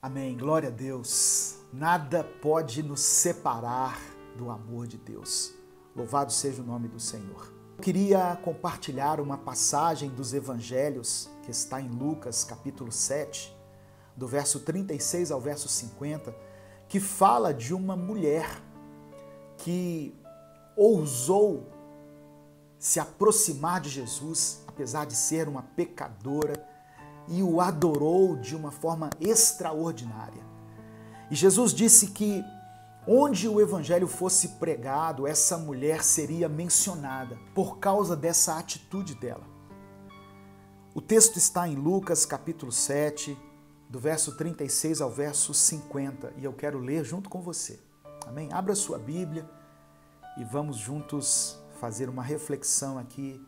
Amém. Glória a Deus. Nada pode nos separar do amor de Deus. Louvado seja o nome do Senhor. Eu queria compartilhar uma passagem dos evangelhos que está em Lucas, capítulo 7, do verso 36 ao verso 50, que fala de uma mulher que ousou se aproximar de Jesus, apesar de ser uma pecadora, e o adorou de uma forma extraordinária. E Jesus disse que onde o evangelho fosse pregado, essa mulher seria mencionada por causa dessa atitude dela. O texto está em Lucas capítulo 7, do verso 36 ao verso 50, e eu quero ler junto com você. Amém? Abra sua Bíblia e vamos juntos fazer uma reflexão aqui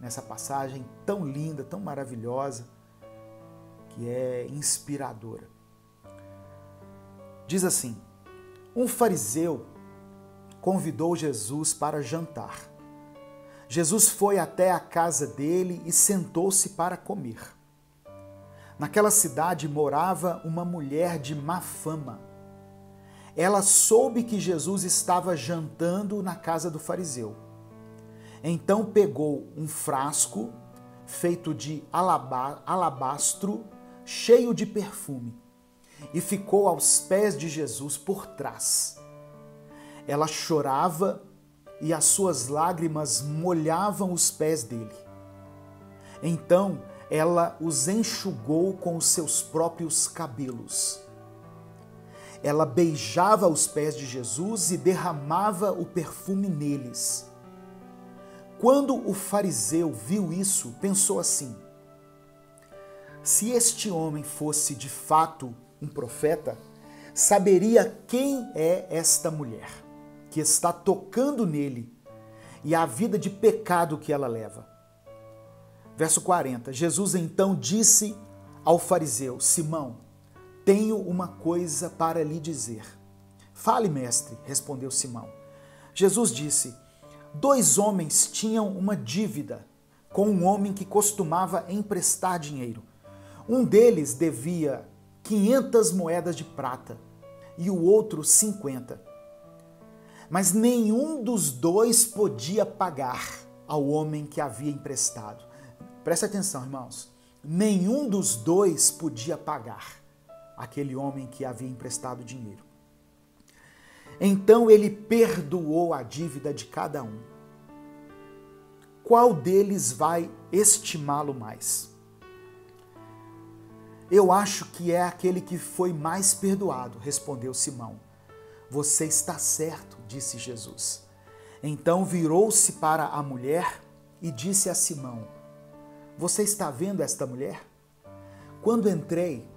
nessa passagem tão linda, tão maravilhosa, que é inspiradora. Diz assim: um fariseu convidou Jesus para jantar. Jesus foi até a casa dele e sentou-se para comer. Naquela cidade morava uma mulher de má fama. Ela soube que Jesus estava jantando na casa do fariseu. Então pegou um frasco feito de alabastro, cheio de perfume, e ficou aos pés de Jesus por trás. Ela chorava e as suas lágrimas molhavam os pés dele. Então ela os enxugou com os seus próprios cabelos. Ela beijava os pés de Jesus e derramava o perfume neles. Quando o fariseu viu isso, pensou assim: se este homem fosse de fato um profeta, saberia quem é esta mulher que está tocando nele e a vida de pecado que ela leva. Verso 40, Jesus então disse ao fariseu: Simão, tenho uma coisa para lhe dizer. Fale, mestre, respondeu Simão. Jesus disse: 2 homens tinham uma dívida com um homem que costumava emprestar dinheiro. Um deles devia 500 moedas de prata e o outro 50. Mas nenhum dos dois podia pagar ao homem que havia emprestado. Preste atenção, irmãos. Nenhum dos dois podia pagar aquele homem que havia emprestado dinheiro. Então ele perdoou a dívida de cada um. Qual deles vai estimá-lo mais? Eu acho que é aquele que foi mais perdoado, respondeu Simão. Você está certo, disse Jesus. Então virou-se para a mulher e disse a Simão: você está vendo esta mulher? Quando entrei,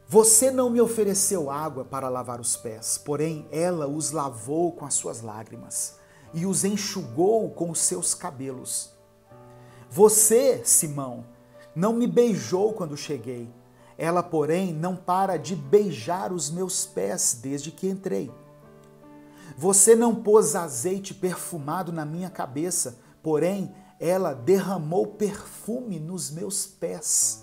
você não me ofereceu água para lavar os pés, porém ela os lavou com as suas lágrimas e os enxugou com os seus cabelos. Você, Simão, não me beijou quando cheguei. Ela, porém, não para de beijar os meus pés desde que entrei. Você não pôs azeite perfumado na minha cabeça, porém ela derramou perfume nos meus pés.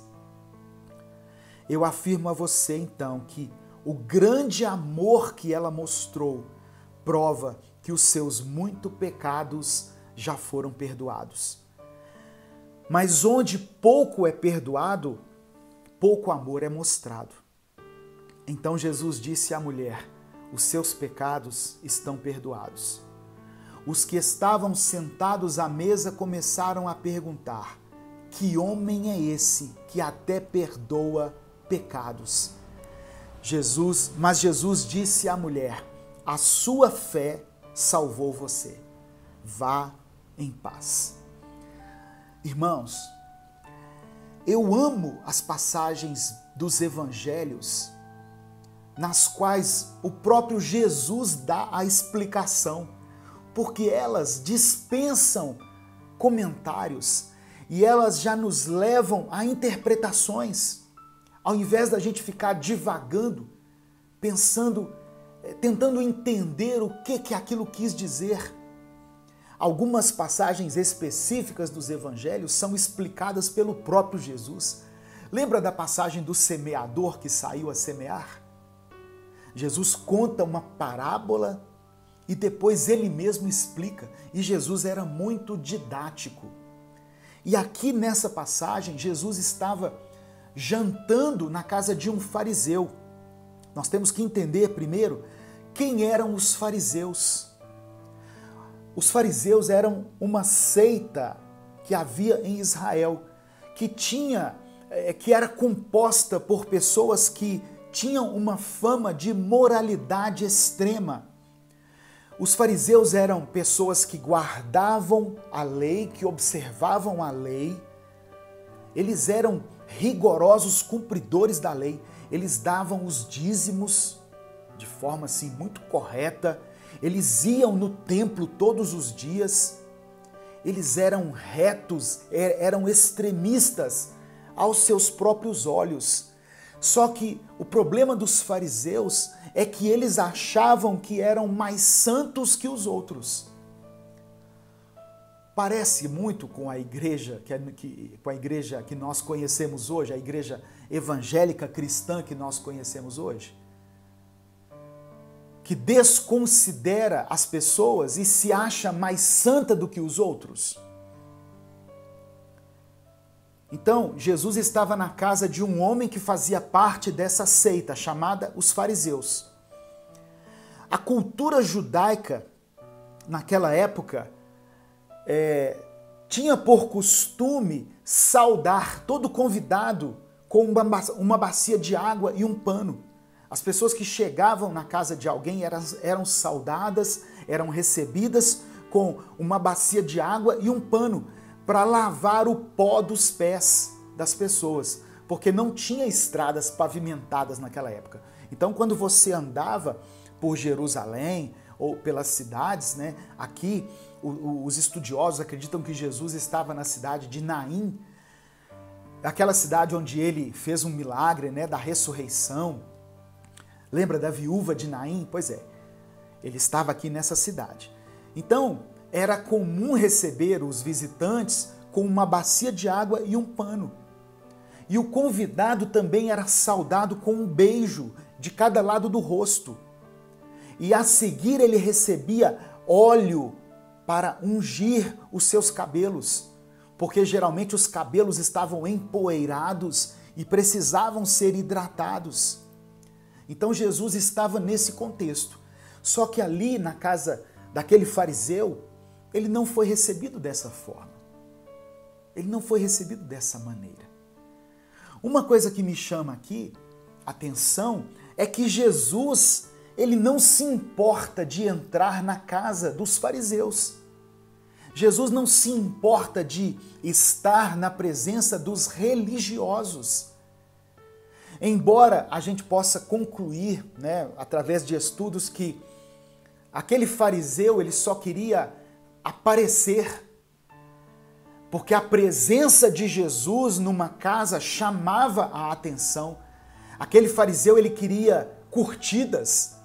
Eu afirmo a você, então, que o grande amor que ela mostrou prova que os seus muitos pecados já foram perdoados. Mas onde pouco é perdoado, pouco amor é mostrado. Então Jesus disse à mulher: os seus pecados estão perdoados. Os que estavam sentados à mesa começaram a perguntar: que homem é esse que até perdoa pecados? Mas Jesus disse à mulher: a sua fé salvou você. Vá em paz. Irmãos, eu amo as passagens dos evangelhos nas quais o próprio Jesus dá a explicação, porque elas dispensam comentários e elas já nos levam a interpretações, ao invés da gente ficar divagando, pensando, tentando entender o que aquilo quis dizer. Algumas passagens específicas dos evangelhos são explicadas pelo próprio Jesus, Lembra da passagem do semeador que saiu a semear? Jesus conta uma parábola e depois ele mesmo explica. E Jesus era muito didático. E aqui nessa passagem, Jesus estava jantando na casa de um fariseu. Nós temos que entender primeiro quem eram os fariseus. Os fariseus eram uma seita que havia em Israel, que era composta por pessoas que tinham uma fama de moralidade extrema. Os fariseus eram pessoas que guardavam a lei, que observavam a lei. Eles eram rigorosos cumpridores da lei. Eles davam os dízimos de forma assim muito correta. Eles iam no templo todos os dias. Eles eram retos, eram extremistas aos seus próprios olhos. Só que o problema dos fariseus é que eles achavam que eram mais santos que os outros. Parece muito com a igreja que nós conhecemos hoje, a igreja evangélica cristã que nós conhecemos hoje, que desconsidera as pessoas e se acha mais santa do que os outros. Então, Jesus estava na casa de um homem que fazia parte dessa seita chamada os fariseus. A cultura judaica, naquela época, tinha por costume saudar todo convidado com uma bacia de água e um pano. As pessoas que chegavam na casa de alguém eram saudadas, eram recebidas com uma bacia de água e um pano para lavar o pó dos pés das pessoas, porque não tinha estradas pavimentadas naquela época. Então, quando você andava por Jerusalém ou pelas cidades, né, aqui os estudiosos acreditam que Jesus estava na cidade de Naim, aquela cidade onde ele fez um milagre, né, da ressurreição. Lembra da viúva de Naim? Pois é, ele estava aqui nessa cidade. Então, era comum receber os visitantes com uma bacia de água e um pano. E o convidado também era saudado com um beijo de cada lado do rosto. E a seguir ele recebia óleo para ungir os seus cabelos, porque geralmente os cabelos estavam empoeirados e precisavam ser hidratados. Então Jesus estava nesse contexto. Só que ali na casa daquele fariseu, ele não foi recebido dessa forma. Ele não foi recebido dessa maneira. Uma coisa que me chama aqui a atenção é que Jesus, ele não se importa de entrar na casa dos fariseus. Jesus não se importa de estar na presença dos religiosos. Embora a gente possa concluir, né, através de estudos, que aquele fariseu ele só queria aparecer, porque a presença de Jesus numa casa chamava a atenção. Aquele fariseu ele queria curtidas,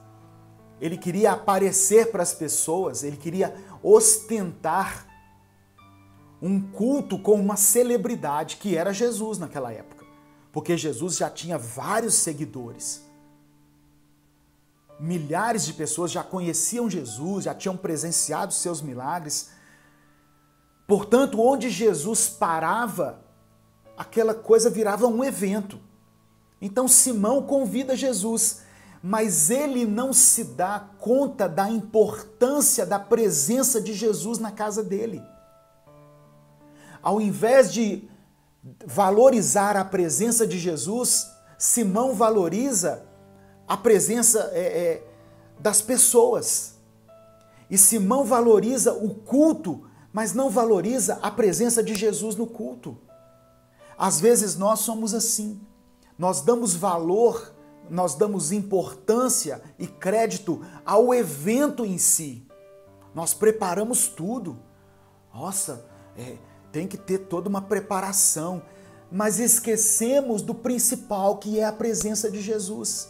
ele queria aparecer para as pessoas, ele queria ostentar um culto com uma celebridade que era Jesus naquela época, porque Jesus já tinha vários seguidores. Milhares de pessoas já conheciam Jesus, já tinham presenciado seus milagres. Portanto, onde Jesus parava, aquela coisa virava um evento. Então Simão convida Jesus, mas ele não se dá conta da importância da presença de Jesus na casa dele. Ao invés de valorizar a presença de Jesus, Simão valoriza a presença das pessoas. E Simão valoriza o culto, mas não valoriza a presença de Jesus no culto. Às vezes nós somos assim. Nós damos valor, nós damos importância e crédito ao evento em si. Nós preparamos tudo. Nossa, tem que ter toda uma preparação. Mas esquecemos do principal, que é a presença de Jesus.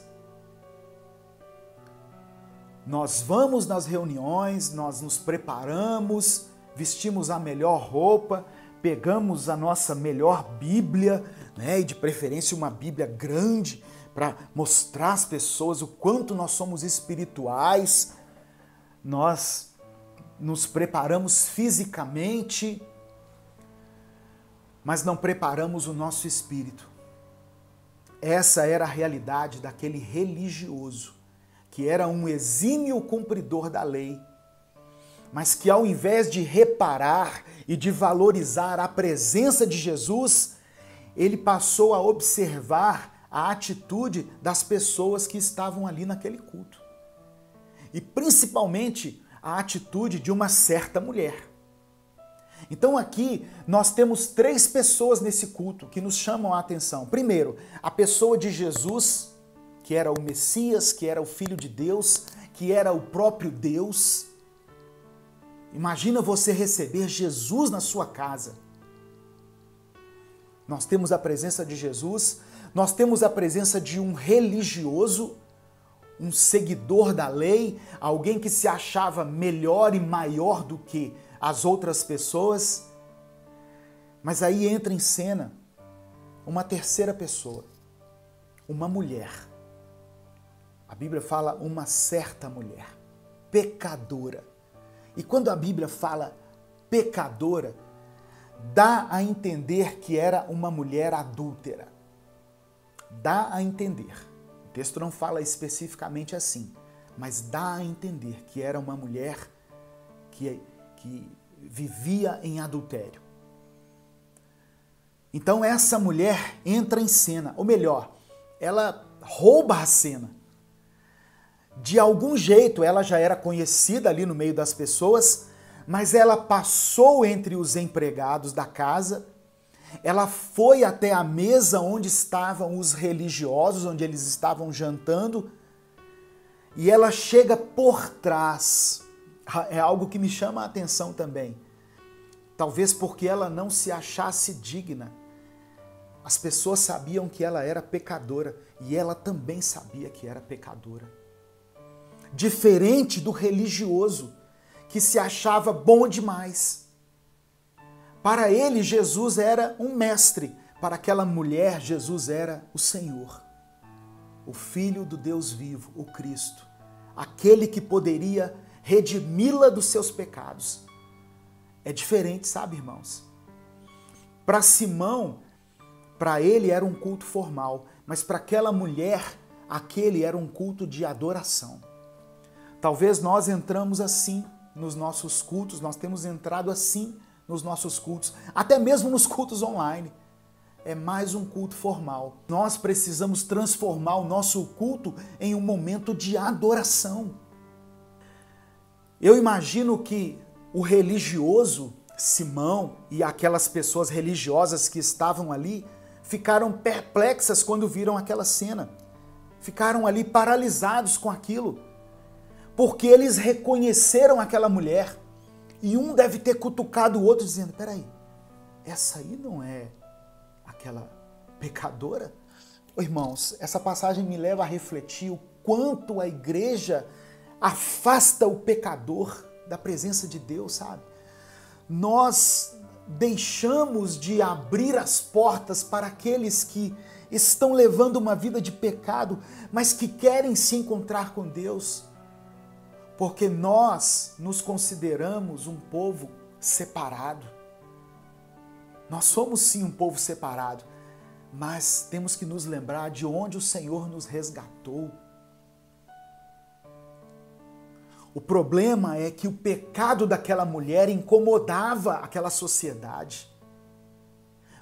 Nós vamos nas reuniões, nós nos preparamos, vestimos a melhor roupa, pegamos a nossa melhor Bíblia, né, e de preferência uma Bíblia grande, para mostrar às pessoas o quanto nós somos espirituais, nós nos preparamos fisicamente, mas não preparamos o nosso espírito. Essa era a realidade daquele religioso, que era um exímio cumpridor da lei, mas que ao invés de reparar e de valorizar a presença de Jesus, ele passou a observar a atitude das pessoas que estavam ali naquele culto. E principalmente a atitude de uma certa mulher. Então aqui nós temos 3 pessoas nesse culto que nos chamam a atenção. Primeiro, a pessoa de Jesus, que era o Messias, que era o Filho de Deus, que era o próprio Deus. Imagina você receber Jesus na sua casa. Nós temos a presença de Jesus, nós temos a presença de um religioso, um seguidor da lei, alguém que se achava melhor e maior do que as outras pessoas. Mas aí entra em cena uma terceira pessoa, uma mulher. A Bíblia fala uma certa mulher, pecadora. E quando a Bíblia fala pecadora, dá a entender que era uma mulher adúltera. Dá a entender. O texto não fala especificamente assim, mas dá a entender que era uma mulher que vivia em adultério. Então essa mulher entra em cena, ou melhor, ela rouba a cena. De algum jeito ela já era conhecida ali no meio das pessoas, mas ela passou entre os empregados da casa, ela foi até a mesa onde estavam os religiosos, onde eles estavam jantando, e ela chega por trás. É algo que me chama a atenção também. Talvez porque ela não se achasse digna. As pessoas sabiam que ela era pecadora e ela também sabia que era pecadora. Diferente do religioso, que se achava bom demais. Para ele, Jesus era um mestre. Para aquela mulher, Jesus era o Senhor. O Filho do Deus vivo, o Cristo. Aquele que poderia redimi-la dos seus pecados. É diferente, sabe, irmãos? Para Simão, para ele era um culto formal, mas para aquela mulher, aquele era um culto de adoração. Talvez nós entramos assim nos nossos cultos, nós temos entrado assim nos nossos cultos, até mesmo nos cultos online. É mais um culto formal. Nós precisamos transformar o nosso culto em um momento de adoração. Eu imagino que o religioso, Simão, e aquelas pessoas religiosas que estavam ali, ficaram perplexas quando viram aquela cena. Ficaram ali paralisados com aquilo. Porque eles reconheceram aquela mulher. E um deve ter cutucado o outro dizendo, peraí, essa aí não é aquela pecadora? Oh, irmãos, essa passagem me leva a refletir o quanto a igreja afasta o pecador da presença de Deus, sabe? Nós deixamos de abrir as portas para aqueles que estão levando uma vida de pecado, mas que querem se encontrar com Deus, porque nós nos consideramos um povo separado. Nós somos sim um povo separado, mas temos que nos lembrar de onde o Senhor nos resgatou. O problema é que o pecado daquela mulher incomodava aquela sociedade,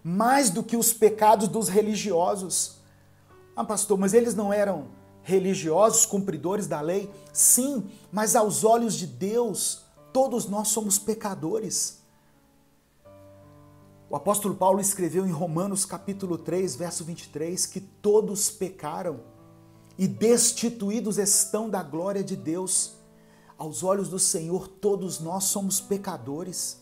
mais do que os pecados dos religiosos. Ah, pastor, mas eles não eram religiosos, cumpridores da lei? Sim, mas aos olhos de Deus, todos nós somos pecadores. O apóstolo Paulo escreveu em Romanos capítulo 3, verso 23, que todos pecaram e destituídos estão da glória de Deus. Aos olhos do Senhor, todos nós somos pecadores.